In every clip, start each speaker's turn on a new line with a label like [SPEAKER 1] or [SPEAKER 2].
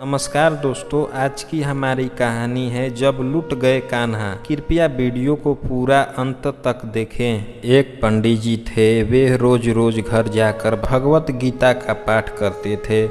[SPEAKER 1] नमस्कार दोस्तों, आज की हमारी कहानी है जब लुट गए कान्हा। कृपया वीडियो को पूरा अंत तक देखें। एक पंडित जी थे। वे रोज रोज घर जाकर भगवत गीता का पाठ करते थे।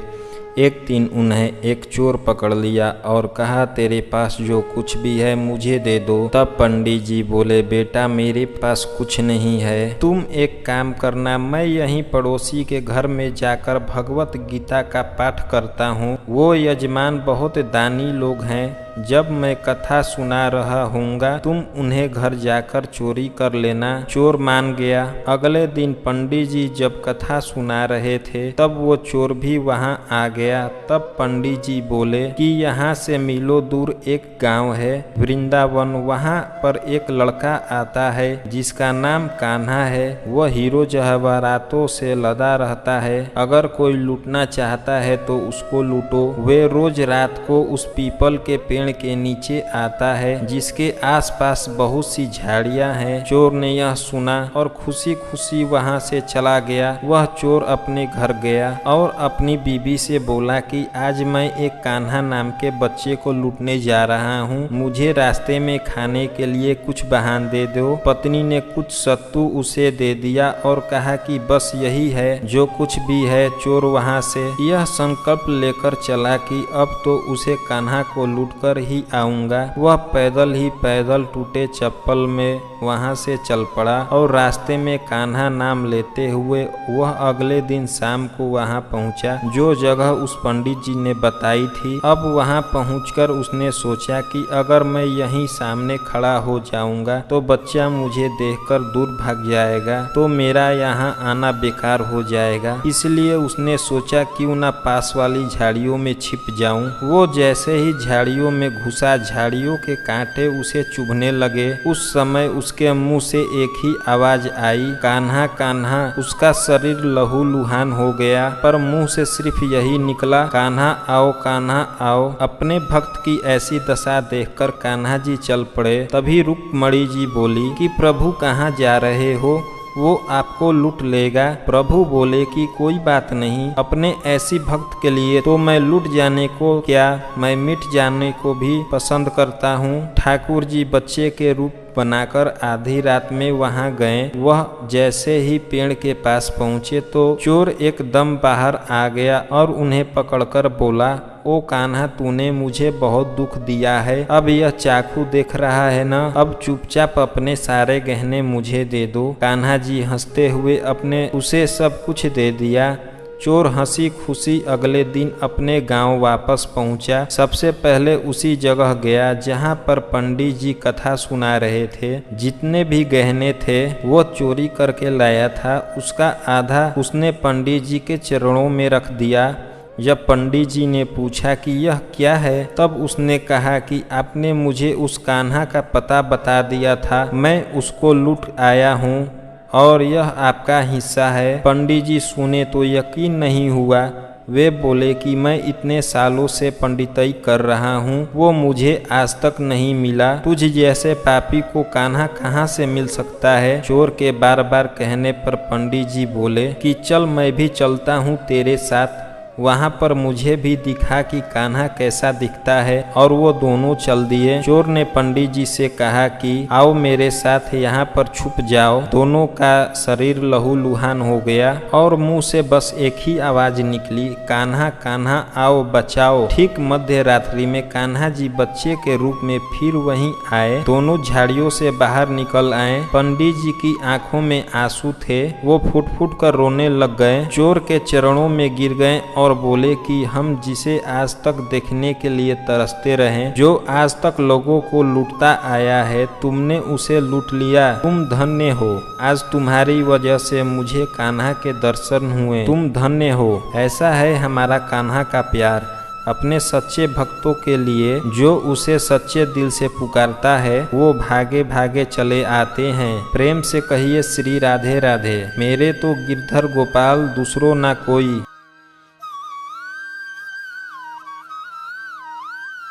[SPEAKER 1] एक दिन उन्हें एक चोर पकड़ लिया और कहा, तेरे पास जो कुछ भी है मुझे दे दो। तब पंडित जी बोले, बेटा मेरे पास कुछ नहीं है, तुम एक काम करना, मैं यहीं पड़ोसी के घर में जाकर भगवत गीता का पाठ करता हूँ। वो यजमान बहुत दानी लोग हैं। जब मैं कथा सुना रहा हूँगा तुम उन्हें घर जाकर चोरी कर लेना। चोर मान गया। अगले दिन पंडित जी जब कथा सुना रहे थे तब वो चोर भी वहाँ आ गया। तब पंडित जी बोले कि यहाँ से मीलों दूर एक गांव है वृंदावन, वहाँ पर एक लड़का आता है जिसका नाम कान्हा है। वह हीरो जवाहरातों से लदा रहता है। अगर कोई लूटना चाहता है तो उसको लूटो। वे रोज रात को उस पीपल के पेड़ के नीचे आता है जिसके आसपास बहुत सी झाड़ियां हैं। चोर ने यह सुना और खुशी खुशी वहां से चला गया। वह चोर अपने घर गया और अपनी बीबी से बोला कि आज मैं एक कान्हा नाम के बच्चे को लूटने जा रहा हूँ, मुझे रास्ते में खाने के लिए कुछ बहान दे दो। पत्नी ने कुछ सत्तू उसे दे दिया और कहा कि बस यही है जो कुछ भी है। चोर वहां से यह संकल्प लेकर चला कि अब तो उसे कान्हा को लूटकर ही आऊंगा। वह पैदल टूटे चप्पल में वहां से चल पड़ा और रास्ते में कान्हा नाम लेते हुए वह अगले दिन शाम को वहां पहुंचा जो जगह उस पंडित जी ने बताई थी। अब वहां पहुंचकर उसने सोचा कि अगर मैं यहीं सामने खड़ा हो जाऊंगा तो बच्चा मुझे देखकर दूर भाग जाएगा, तो मेरा यहाँ आना बेकार हो जाएगा। इसलिए उसने सोचा क्यों ना पास वाली झाड़ियों में छिप जाऊं। वो जैसे ही झाड़ियों में घुसा, झाड़ियों के कांटे उसे चुभने लगे। उस समय उसके मुंह से एक ही आवाज आई, कान्हा कान्हा। उसका शरीर लहूलुहान हो गया पर मुंह से सिर्फ यही निकला, कान्हा आओ कान्हा आओ। अपने भक्त की ऐसी दशा देखकर कान्हा जी चल पड़े। तभी रुक्मणी जी बोली कि प्रभु कहाँ जा रहे हो, वो आपको लूट लेगा। प्रभु बोले कि कोई बात नहीं, अपने ऐसी भक्त के लिए तो मैं लूट जाने को क्या, मैं मिट जाने को भी पसंद करता हूँ। ठाकुर जी बच्चे के रूप बनाकर आधी रात में वहां गए। वह जैसे ही पेड़ के पास पहुंचे तो चोर एकदम बाहर आ गया और उन्हें पकड़कर बोला, ओ कान्हा तूने मुझे बहुत दुख दिया है, अब यह चाकू देख रहा है न, अब चुपचाप अपने सारे गहने मुझे दे दो। कान्हा जी हंसते हुए अपने उसे सब कुछ दे दिया। चोर हंसी खुशी अगले दिन अपने गांव वापस पहुंचा। सबसे पहले उसी जगह गया जहां पर पंडित जी कथा सुना रहे थे। जितने भी गहने थे वो चोरी करके लाया था, उसका आधा उसने पंडित जी के चरणों में रख दिया। जब पंडित जी ने पूछा कि यह क्या है, तब उसने कहा कि आपने मुझे उस कान्हा का पता बता दिया था, मैं उसको लूट आया हूँ और यह आपका हिस्सा है। पंडित जी सुने तो यकीन नहीं हुआ। वे बोले कि मैं इतने सालों से पंडिताई कर रहा हूँ, वो मुझे आज तक नहीं मिला। तुझ जैसे पापी को कान्हा कहाँ से मिल सकता है। चोर के बार बार कहने पर पंडित जी बोले कि चल मैं भी चलता हूँ तेरे साथ, वहाँ पर मुझे भी दिखा कि कान्हा कैसा दिखता है। और वो दोनों चल दिए। चोर ने पंडित जी से कहा कि आओ मेरे साथ, यहाँ पर छुप जाओ। दोनों का शरीर लहूलुहान हो गया और मुंह से बस एक ही आवाज निकली, कान्हा कान्हा आओ बचाओ। ठीक मध्य रात्रि में कान्हा जी बच्चे के रूप में फिर वहीं आए। दोनों झाड़ियों से बाहर निकल आए। पंडित जी की आंखों में आंसू थे, वो फुट फुट कर रोने लग गए। चोर के चरणों में गिर गए और बोले कि हम जिसे आज तक देखने के लिए तरसते रहे, जो आज तक लोगों को लूटता आया है, तुमने उसे लूट लिया। तुम धन्य हो, आज तुम्हारी वजह से मुझे कान्हा के दर्शन हुए, तुम धन्य हो। ऐसा है हमारा कान्हा का प्यार अपने सच्चे भक्तों के लिए। जो उसे सच्चे दिल से पुकारता है वो भागे भागे चले आते हैं। प्रेम से कहिए श्री राधे राधे। मेरे तो गिरधर गोपाल दूसरों ना कोई।